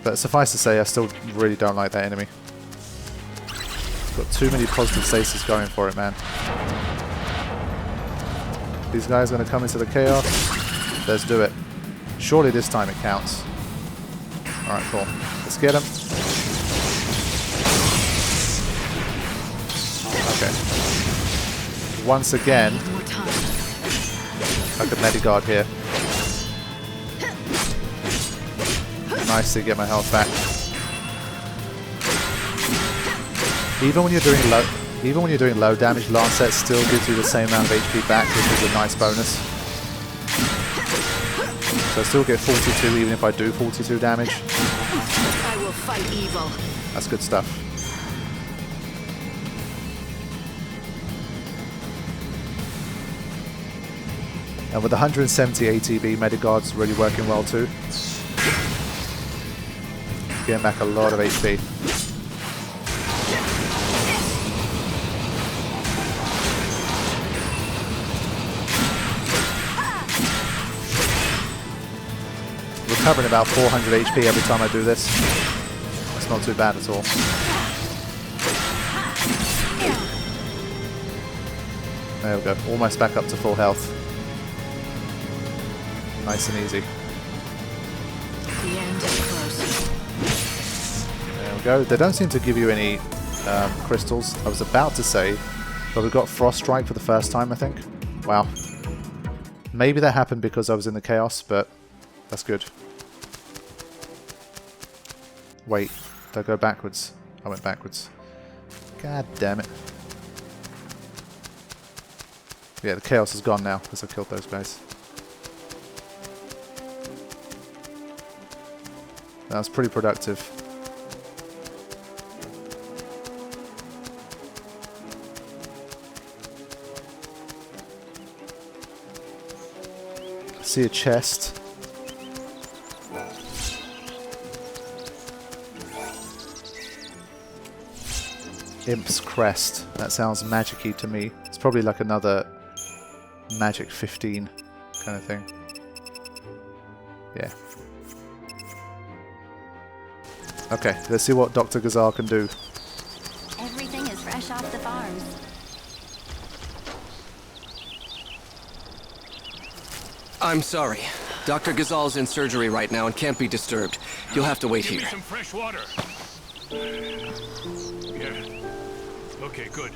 But suffice to say, I still really don't like that enemy. It's got too many positive stasis going for it, man. These guys are going to come into the chaos. Let's do it. Surely this time it counts. Alright, cool. Let's get him. Okay. Once again, I could Medigard here. Nice to get my health back. Even when you're doing low damage, Lancet still gives you the same amount of HP back, which is a nice bonus. So I still get 42 even if I do 42 damage. I will fight evil. That's good stuff. And with 170 ATB, Medigard's really working well too. Getting back a lot of HP. Recovering about 400 HP every time I do this. That's not too bad at all. There we go. Almost back up to full health. Nice and easy. The end is close. There we go. They don't seem to give you any crystals. I was about to say, but we got Frost Strike for the first time, I think. Wow. Maybe that happened because I was in the chaos, but that's good. Wait, did I go backwards? I went backwards. God damn it. Yeah, the chaos is gone now because I killed those guys. That was pretty productive. See a chest. Imp's Crest. That sounds magic-y to me. It's probably like another Magic 15 kind of thing. Yeah. Okay, let's see what Dr. Gazelle can do. Everything is fresh off the farms. I'm sorry. Dr. Gazelle's in surgery right now and can't be disturbed. You'll have to wait Give here. me some fresh water. Yeah. Okay, good.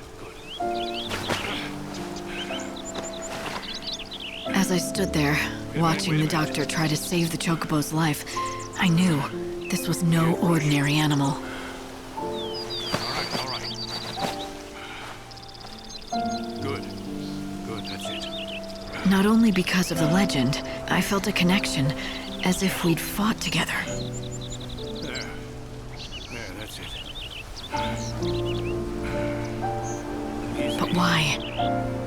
As I stood there, watching the doctor try to save the chocobo's life, I knew this was no ordinary animal. All right. Good, that's it. Not only because of the legend, I felt a connection, as if we'd fought together. There, that's it. But why?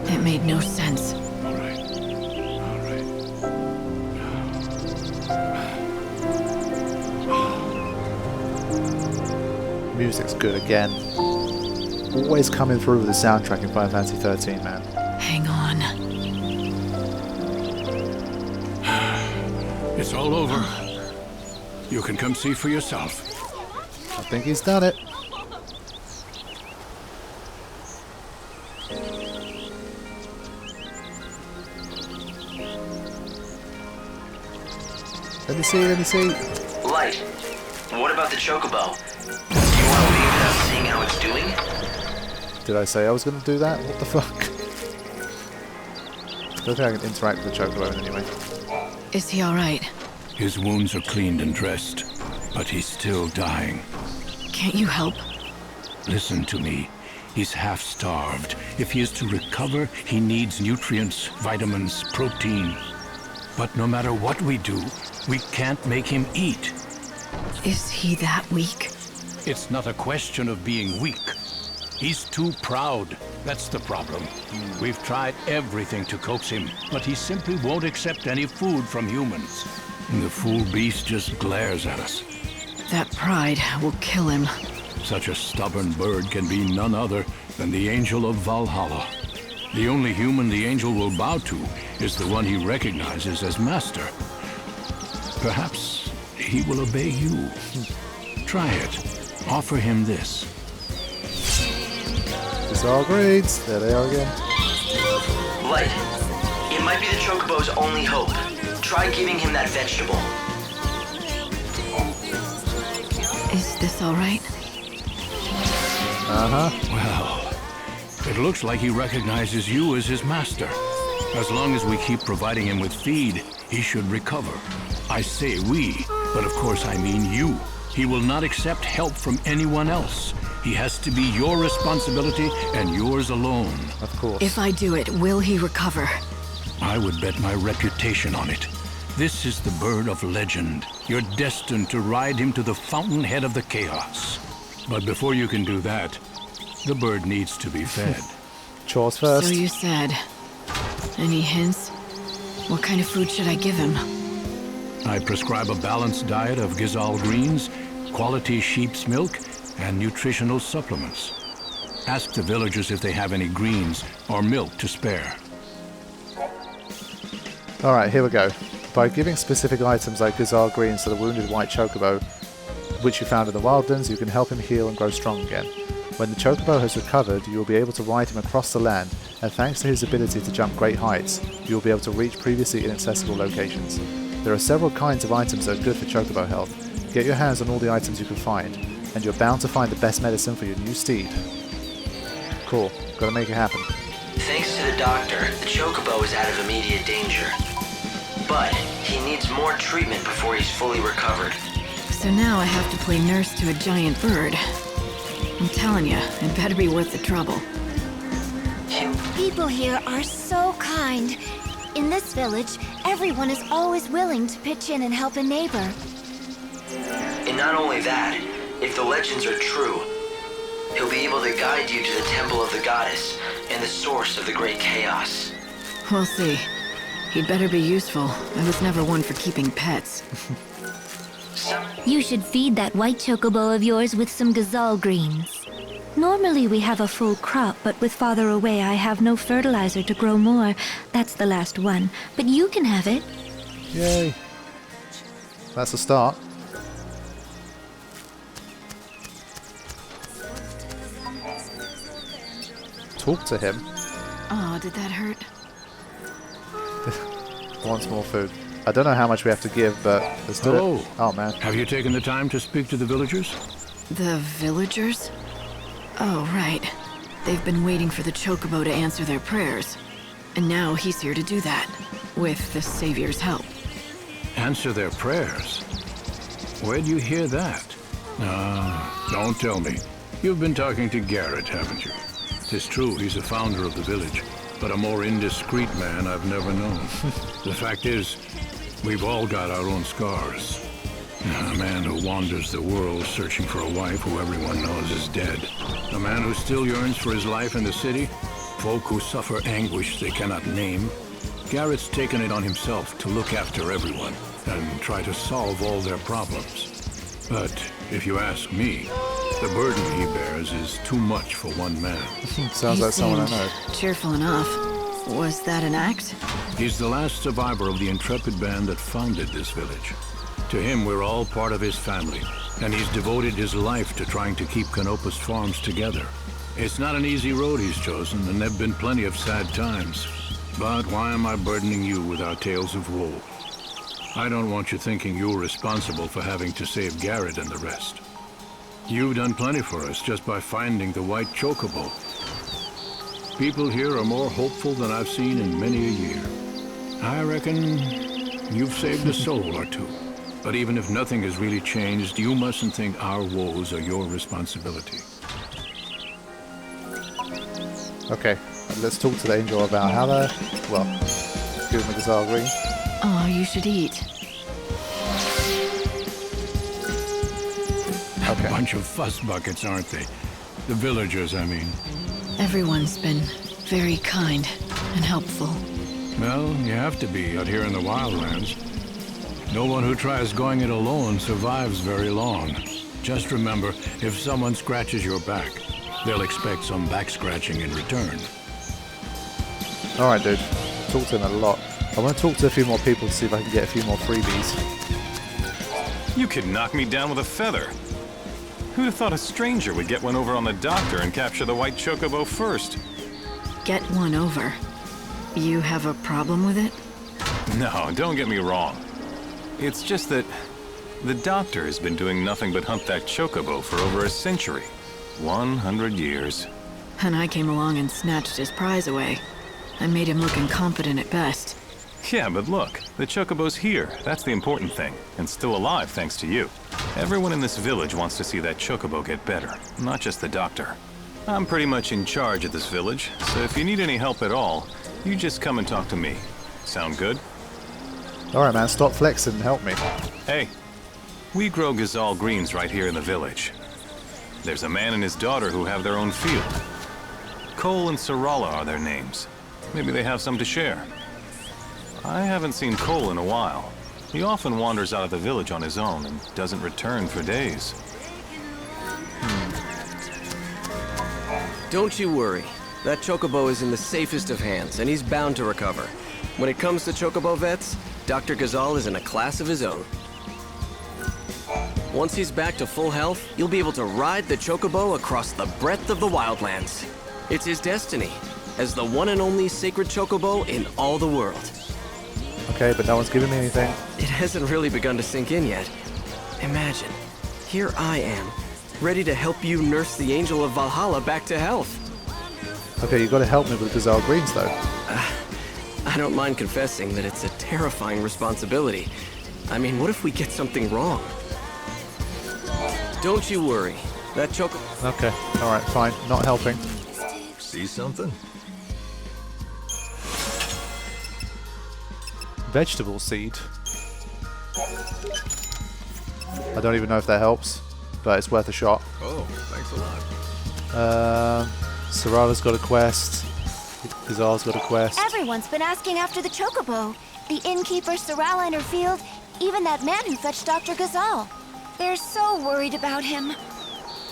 It made no sense. All right. Music's good again. Always coming through with the soundtrack in Final Fantasy 13, man. Hang on. It's all over. You can come see for yourself. I think he's done it. Let me see. Light, what about the chocobo? Do you want to leave without seeing how it's doing? Did I say I was going to do that? What the fuck? I don't think I can interact with the chocobo in any way. Is he alright? His wounds are cleaned and dressed, but he's still dying. Can't you help? Listen to me. He's half-starved. If he is to recover, he needs nutrients, vitamins, protein. But no matter what we do, we can't make him eat. Is he that weak? It's not a question of being weak. He's too proud. That's the problem. We've tried everything to coax him, but he simply won't accept any food from humans. The fool beast just glares at us. That pride will kill him. Such a stubborn bird can be none other than the angel of Valhalla. The only human the angel will bow to is the one he recognizes as master. Perhaps he will obey you. Try it. Offer him this. Gazelle greens. There they are again. Light, it might be the chocobo's only hope. Try giving him that vegetable. Is this all right? Well, it looks like he recognizes you as his master. As long as we keep providing him with feed, he should recover. I say we, but of course I mean you. He will not accept help from anyone else. He has to be your responsibility and yours alone. Of course. If I do it, will he recover? I would bet my reputation on it. This is the bird of legend. You're destined to ride him to the fountainhead of the chaos. But before you can do that, the bird needs to be fed. Chores first. So you said. Any hints? What kind of food should I give him? I prescribe a balanced diet of Gazelle greens, quality sheep's milk, and nutritional supplements. Ask the villagers if they have any greens or milk to spare. Alright, here we go. By giving specific items like Gazelle greens to the wounded white chocobo, which you found in the wildlands, you can help him heal and grow strong again. When the chocobo has recovered, you will be able to ride him across the land, and thanks to his ability to jump great heights, you will be able to reach previously inaccessible locations. There are several kinds of items that are good for chocobo health. Get your hands on all the items you can find, and you're bound to find the best medicine for your new steed. Cool, gotta make it happen. Thanks to the doctor, the chocobo is out of immediate danger. But he needs more treatment before he's fully recovered. So now I have to play nurse to a giant bird. I'm telling you, it better be worth the trouble. People here are so kind. In this village, everyone is always willing to pitch in and help a neighbor. And not only that, if the legends are true, he'll be able to guide you to the temple of the goddess and the source of the great chaos. We'll see. He'd better be useful. I was never one for keeping pets. You should feed that white chocobo of yours with some Gazelle greens. Normally we have a full crop, but with father away I have no fertilizer to grow more. That's the last one. But you can have it. Yay. That's a start. Talk to him. Oh, did that hurt? Wants more food. I don't know how much we have to give, but let's do it. Oh man. Have you taken the time to speak to the villagers? The villagers? Oh, right. They've been waiting for the chocobo to answer their prayers. And now he's here to do that, with the Savior's help. Answer their prayers? Where'd you hear that? Don't tell me. You've been talking to Garrett, haven't you? 'Tis true, he's the founder of the village, but a more indiscreet man I've never known. The fact is, we've all got our own scars. A man who wanders the world searching for a wife who everyone knows is dead. A man who still yearns for his life in the city. Folk who suffer anguish they cannot name. Garrett's taken it on himself to look after everyone and try to solve all their problems. But if you ask me, the burden he bears is too much for one man. Sounds like someone I know. Cheerful enough. Was that an act? He's the last survivor of the intrepid band that founded this village. To him, we're all part of his family, and he's devoted his life to trying to keep Canopus Farms together. It's not an easy road he's chosen, and there've been plenty of sad times. But why am I burdening you with our tales of woe? I don't want you thinking you're responsible for having to save Garrett and the rest. You've done plenty for us just by finding the white chocobo. People here are more hopeful than I've seen in many a year. I reckon you've saved a soul or two. But even if nothing has really changed, you mustn't think our woes are your responsibility. Okay, let's talk to the Angel of Valhalla. Well, give him a Gazelle green. Oh, you should eat. Okay. A bunch of fuss buckets, aren't they? The villagers, I mean. Everyone's been very kind and helpful. Well, you have to be out here in the wildlands. No one who tries going it alone survives very long. Just remember, if someone scratches your back, they'll expect some back scratching in return. Alright, dude. Talk to him a lot. I want to talk to a few more people to see if I can get a few more freebies. You could knock me down with a feather. Who'd have thought a stranger would get one over on the doctor and capture the white chocobo first? Get one over. You have a problem with it? No, don't get me wrong. It's just that the doctor has been doing nothing but hunt that chocobo for over a century. 100 years. And I came along and snatched his prize away. I made him look incompetent at best. Yeah, but look, the chocobo's here. That's the important thing. And still alive thanks to you. Everyone in this village wants to see that chocobo get better, not just the doctor. I'm pretty much in charge of this village, so if you need any help at all, you just come and talk to me. Sound good? Alright man, stop flexing and help me. Hey, we grow Gazelle greens right here in the village. There's a man and his daughter who have their own field. Cole and Sarala are their names. Maybe they have some to share. I haven't seen Cole in a while. He often wanders out of the village on his own and doesn't return for days. Don't you worry. That chocobo is in the safest of hands, and he's bound to recover. When it comes to chocobo vets, Dr. Gazelle is in a class of his own. Once he's back to full health, you'll be able to ride the chocobo across the breadth of the wildlands. It's his destiny, as the one and only sacred chocobo in all the world. Okay, but no one's giving me anything. It hasn't really begun to sink in yet. Imagine, here I am, ready to help you nurse the angel of Valhalla back to health. Okay, you gotta help me with Gazelle greens though. I don't mind confessing that it's a terrifying responsibility. I mean, what if we get something wrong? Don't you worry. That chocobo... Okay, alright, fine. Not helping. See something? Vegetable seed. I don't even know if that helps, but it's worth a shot. Oh, thanks a lot. Sarala's got a quest. Gazelle's got a quest. Everyone's been asking after the chocobo. The innkeeper, Sarala in her field, even that man who fetched Dr. Gazelle. They're so worried about him.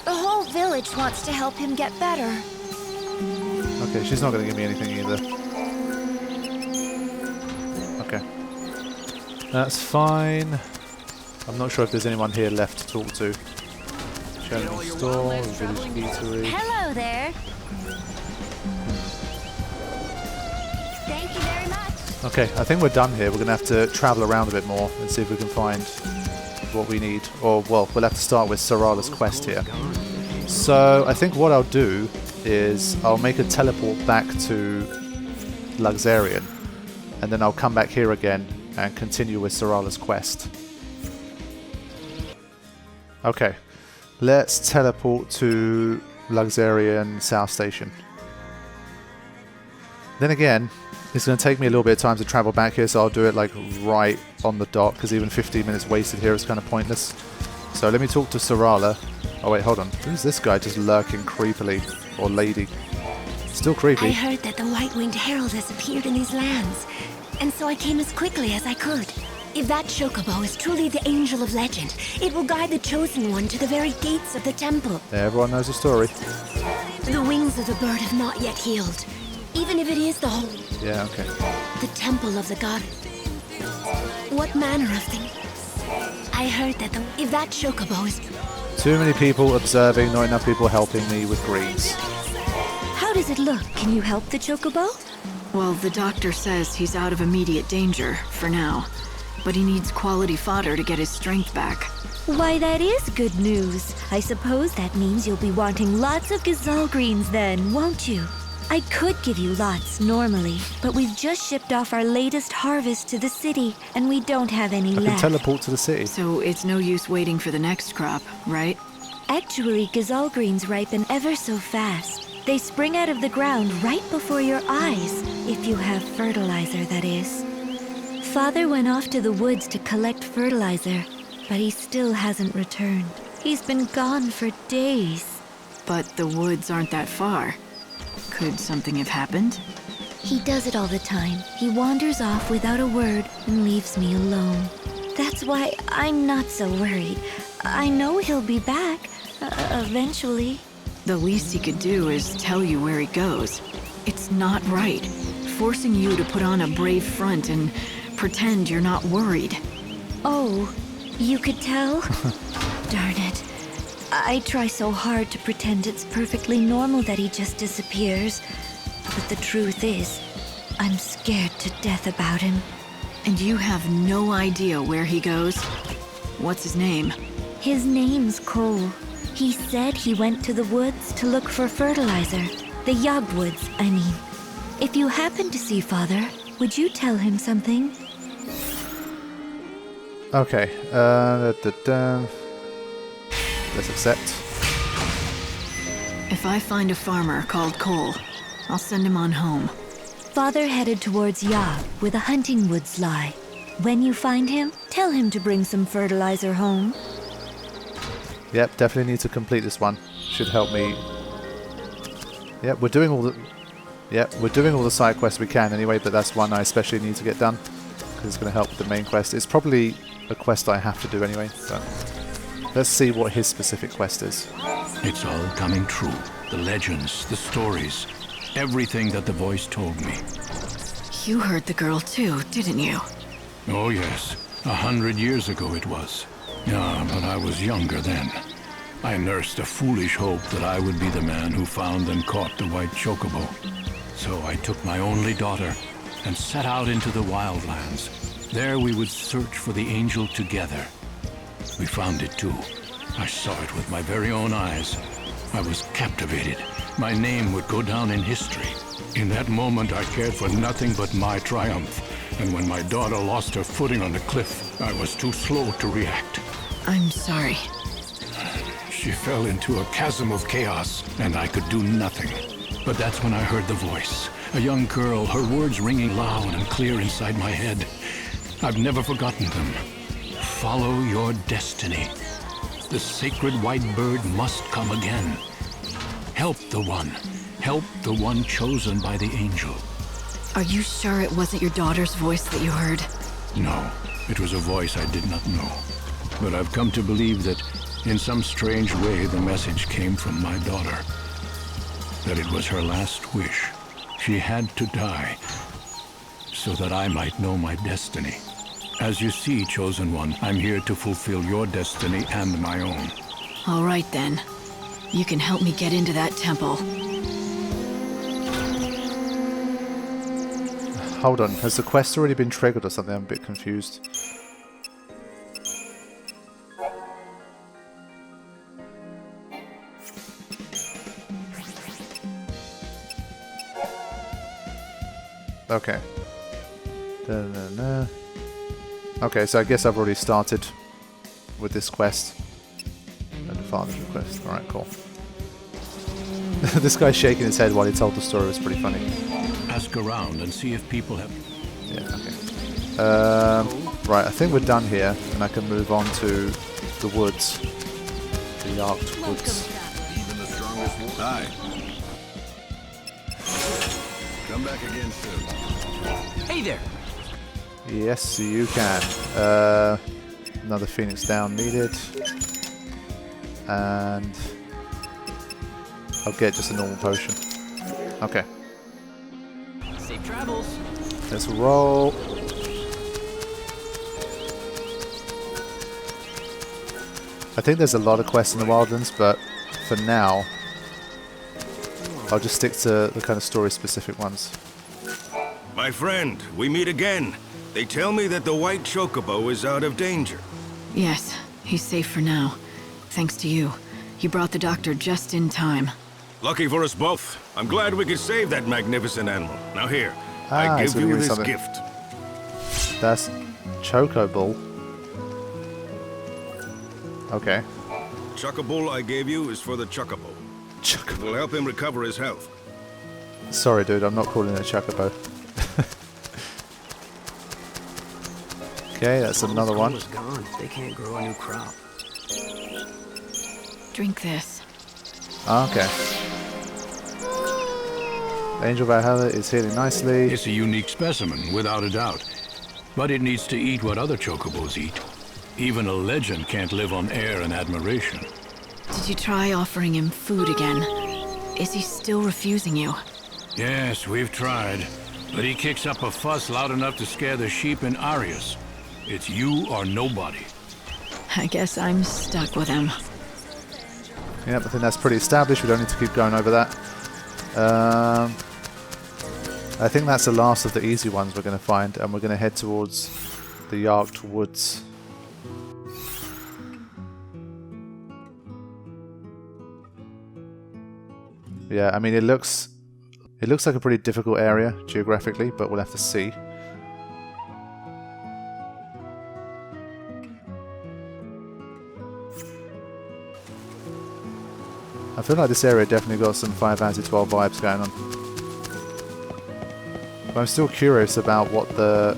The whole village wants to help him get better. Okay, she's not going to give me anything either. Okay. That's fine. I'm not sure if there's anyone here left to talk to. General store, village eatery. Hello there. Thank you very much. Okay, I think we're done here. We're going to have to travel around a bit more and see if we can find what we need. Or, well, we'll have to start with Sarala's quest here. So, I think what I'll do is I'll make a teleport back to Luxarian. And then I'll come back here again and continue with Sarala's quest. Okay, let's teleport to Luxarian South Station. Then again, it's going to take me a little bit of time to travel back here, so I'll do it like right on the dot, because even 15 minutes wasted here is kind of pointless. So let me talk to Sarala. Oh wait, hold on. Who's this guy just lurking creepily? Or lady? Still creepy. I heard that the White-Winged Herald has appeared in these lands, and so I came as quickly as I could. If that chocobo is truly the angel of legend, it will guide the Chosen One to the very gates of the temple. Everyone knows the story. The wings of the bird have not yet healed, even if it is the whole... Yeah, okay. The temple of the god. What manner of thing? I heard that if that chocobo is... Too many people observing, not enough people helping me with greens. How does it look? Can you help the chocobo? Well, the doctor says he's out of immediate danger, for now. But he needs quality fodder to get his strength back. Why, that is good news. I suppose that means you'll be wanting lots of gazelle greens then, won't you? I could give you lots normally, but we've just shipped off our latest harvest to the city, and we don't have any I left. can teleport to the city. So it's no use waiting for the next crop, right? Actually, gazelle greens ripen ever so fast. They spring out of the ground right before your eyes, if you have fertilizer, that is. Father went off to the woods to collect fertilizer, but he still hasn't returned. He's been gone for days. But the woods aren't that far. Could something have happened? He does it all the time. He wanders off without a word and leaves me alone. That's why I'm not so worried. I know he'll be back, eventually. The least he could do is tell you where he goes. It's not right. Forcing you to put on a brave front and pretend you're not worried. Oh, You could tell? Darn it. I try so hard to pretend it's perfectly normal that he just disappears. But the truth is, I'm scared to death about him. And you have no idea where he goes? What's his name? His name's Cole. He said he went to the woods to look for fertilizer. The Yog Woods, I mean. If you happen to see Father, would you tell him something? Okay. Let's accept. If I find a farmer called Cole, I'll send him on home. Father headed towards Yog, where the hunting woods lie. When you find him, tell him to bring some fertilizer home. Yep, definitely need to complete this one. Should help me. Yep, we're doing all the. Yep, we're doing all the side quests we can anyway, but that's one I especially need to get done because it's going to help with the main quest. It's probably a quest I have to do anyway. So let's see what his specific quest is. It's all coming true. The legends, the stories, everything that the voice told me. You heard the girl too, didn't you? Oh yes, 100 years ago it was. Yeah, but I was younger then. I nursed a foolish hope that I would be the man who found and caught the white chocobo. So I took my only daughter and set out into the wildlands. There we would search for the angel together. We found it too. I saw it with my very own eyes. I was captivated. My name would go down in history. In that moment I cared for nothing but my triumph. And when my daughter lost her footing on the cliff, I was too slow to react. I'm sorry. She fell into a chasm of chaos, and I could do nothing. But that's when I heard the voice. A young girl, her words ringing loud and clear inside my head. I've never forgotten them. Follow your destiny. The sacred white bird must come again. Help the one. Help the one chosen by the angel. Are you sure it wasn't your daughter's voice that you heard? No, it was a voice I did not know. But I've come to believe that in some strange way the message came from my daughter. That it was her last wish. She had to die so that I might know my destiny. As you see, Chosen One, I'm here to fulfill your destiny and my own. All right then. You can help me get into that temple. Hold on, has the quest already been triggered or something? I'm a bit confused. Okay. Okay, so I guess I've already started with this quest. And the father's request. Alright, cool. This guy's shaking his head while he told the story. It was pretty funny. Ask around and see if people have... Yeah, okay. Right, I think we're done here, and I can move on to the woods. The Arced Woods. Even the strongest will die. Come back again soon. Hey there! Yes, you can. Another Phoenix down needed. And I'll get just a normal potion. Okay. Safe travels! Let's roll. I think there's a lot of quests in the Wildlands, but for now, I'll just stick to the kind of story-specific ones. My friend, we meet again. They tell me that the white chocobo is out of danger. Yes, he's safe for now. Thanks to you. You brought the doctor just in time. Lucky for us both. I'm glad we could save that magnificent animal. Now here, I give you this gift. That's chocobo. Okay. Chocobo I gave you is for the chocobo. It will help him recover his health. Sorry, dude, I'm not calling it a chocobo. Okay, that's another one. Gone. They can't grow a new crop. Drink this. Okay. Angel Valhalla is healing nicely. It's a unique specimen, without a doubt. But it needs to eat what other chocobos eat. Even a legend can't live on air and admiration. Did you try offering him food again? Is he still refusing you? Yes, we've tried. But he kicks up a fuss loud enough to scare the sheep in Arius. It's you or nobody. I guess I'm stuck with him. Yep, I think that's pretty established. We don't need to keep going over that. I think that's the last of the easy ones we're going to find, and we're going to head towards the Yarked Woods. Yeah, I mean, it looks like a pretty difficult area geographically, but we'll have to see. I feel like this area definitely got some Final Fantasy XII vibes going on. But I'm still curious about what the...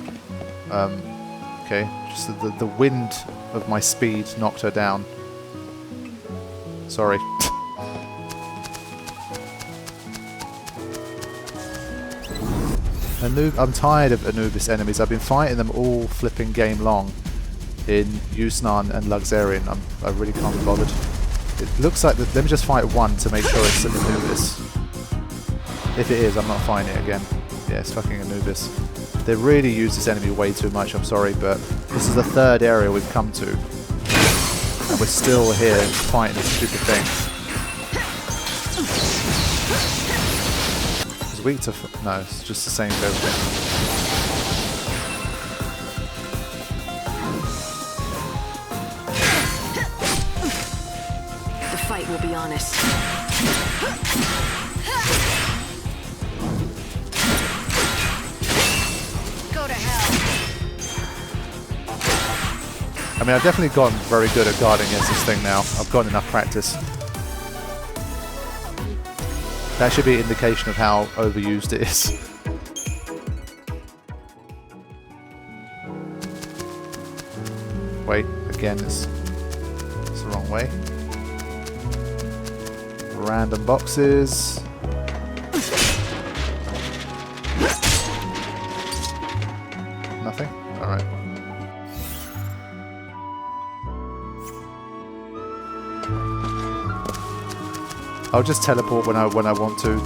okay, just the wind of my speed knocked her down. Sorry. I'm tired of Anubis enemies. I've been fighting them all flipping game long in Yusnan and Luxarian. I really can't be bothered. It looks like... let me just fight one to make sure it's an Anubis. If it is, I'm not fighting it again. Yeah, it's fucking Anubis. They really use this enemy way too much, I'm sorry, but this is the third area we've come to. And we're still here fighting this stupid thing. It's weak to... no, it's just the same for everything. Will be honest. Go to hell. I mean, I've definitely gotten very good at guarding against this thing now. I've gotten enough practice. That should be an indication of how overused it is. Wait, again, it's the wrong way. Random boxes. Nothing? Alright. I'll just teleport when I want to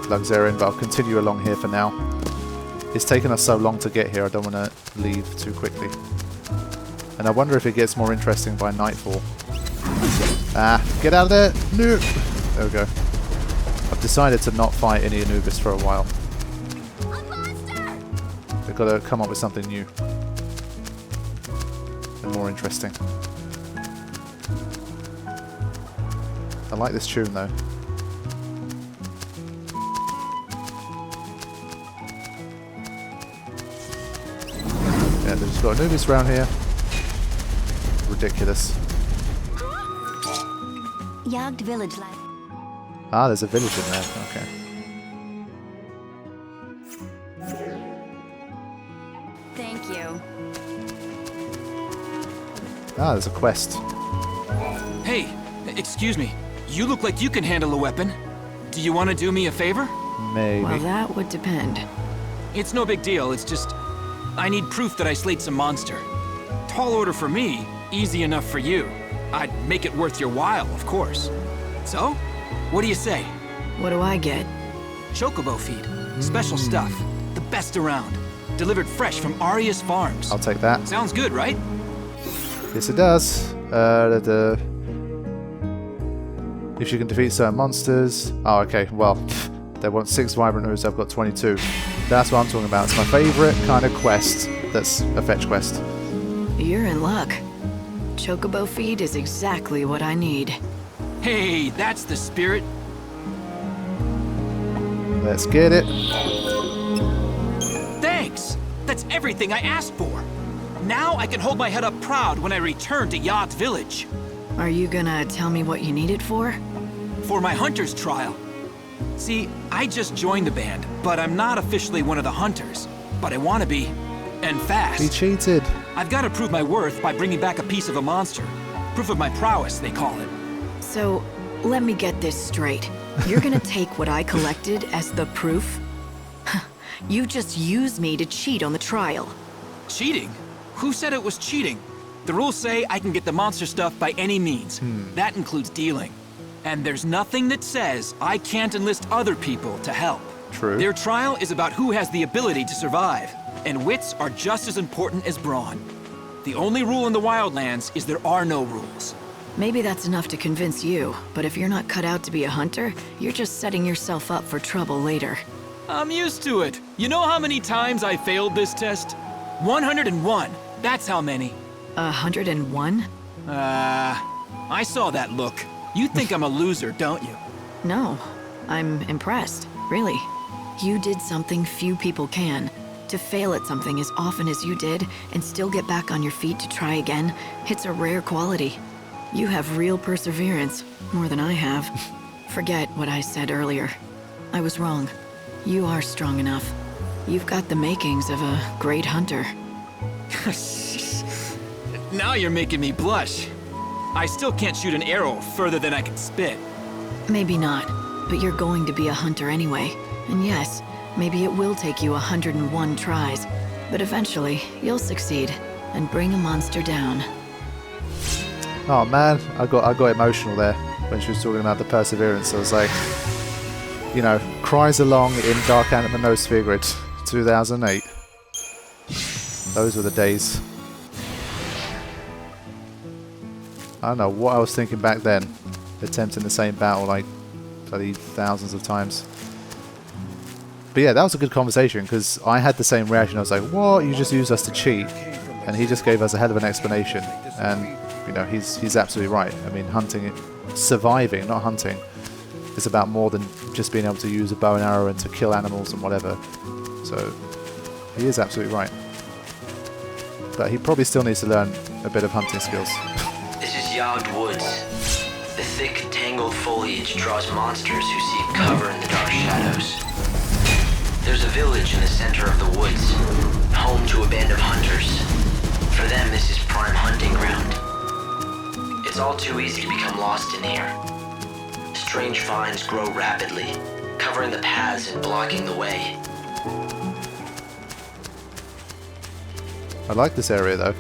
Luxarian, but I'll continue along here for now. It's taken us so long to get here, I don't want to leave too quickly. And I wonder if it gets more interesting by nightfall. Ah, get out of there! No! There we go. I've decided to not fight any Anubis for a while. They've got to come up with something new. And more interesting. I like this tune though. Yeah, they've just got Anubis around here. Ridiculous. Yarked village life. Ah, there's a village in there. Okay. Thank you. Ah, there's a quest. Hey, excuse me. You look like you can handle a weapon. Do you want to do me a favor? Maybe. Well, that would depend. It's no big deal. It's just... I need proof that I slayed some monster. Tall order for me, easy enough for you. I'd make it worth your while, of course. So, what do you say? What do I get? Chocobo feed. Special stuff. The best around. Delivered fresh from Aria's farms. I'll take that. Sounds good, right? Yes, it does. If you can defeat certain monsters... Oh, okay. Well, they want 6 vibrant ooze. I've got 22. That's what I'm talking about. It's my favourite kind of quest that's a fetch quest. You're in luck. Chocobo feed is exactly what I need. Hey, that's the spirit. Let's get it. Thanks! That's everything I asked for. Now I can hold my head up proud when I return to Yacht Village. Are you gonna tell me what you need it for? For my hunter's trial. See, I just joined the band, but I'm not officially one of the hunters. But I want to be. And fast. He cheated. I've got to prove my worth by bringing back a piece of a monster. Proof of my prowess, they call it. So, let me get this straight. You're gonna take what I collected as the proof? You just used me to cheat on the trial. Cheating? Who said it was cheating? The rules say I can get the monster stuff by any means. That includes dealing. And there's nothing that says I can't enlist other people to help. True. Their trial is about who has the ability to survive. And wits are just as important as brawn. The only rule in the Wildlands is there are no rules. Maybe that's enough to convince you, but if you're not cut out to be a hunter, you're just setting yourself up for trouble later. I'm used to it. You know how many times I failed this test? 101. That's how many. 101? I saw that look. You think I'm a loser, don't you? No, I'm impressed, really. You did something few people can. To fail at something as often as you did and still get back on your feet to try again, it's a rare quality. You have real perseverance, more than I have. Forget what I said earlier. I was wrong. You are strong enough. You've got the makings of a great hunter. Now you're making me blush. I still can't shoot an arrow further than I can spit. Maybe not, but you're going to be a hunter anyway. And yes, maybe it will take you 101 tries, but eventually you'll succeed and bring a monster down. Oh man, I got emotional there when she was talking about the perseverance. I was like, you know, cries along in Dark Anima No Sphere Grid 2008. Those were the days. I don't know what I was thinking back then, attempting the same battle like bloody thousands of times. But yeah, that was a good conversation because I had the same reaction. I was like, what? You just used us to cheat? And he just gave us a hell of an explanation. And, you know, he's absolutely right. I mean, hunting, surviving, not hunting, is about more than just being able to use a bow and arrow and to kill animals and whatever. So, he is absolutely right. But he probably still needs to learn a bit of hunting skills. This is Yogged Woods. The thick, tangled foliage draws monsters who seek cover in the dark shadows. There's a village in the center of the woods, home to a band of hunters. For them, this is prime hunting ground. It's all too easy to become lost in here. Strange vines grow rapidly, covering the paths and blocking the way. I like this area though.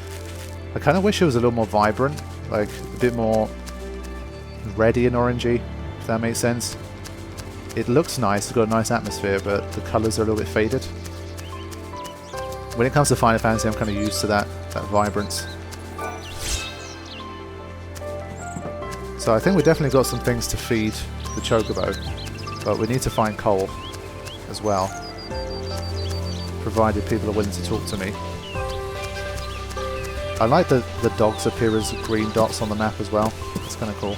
I kind of wish it was a little more vibrant, like a bit more reddy and orangey, if that makes sense. It looks nice, it's got a nice atmosphere, but the colours are a little bit faded. When it comes to Final Fantasy, I'm kind of used to that vibrance. So I think we definitely got some things to feed the chocobo, but we need to find coal as well, provided people are willing to talk to me. I like that the dogs appear as green dots on the map as well. It's kind of cool.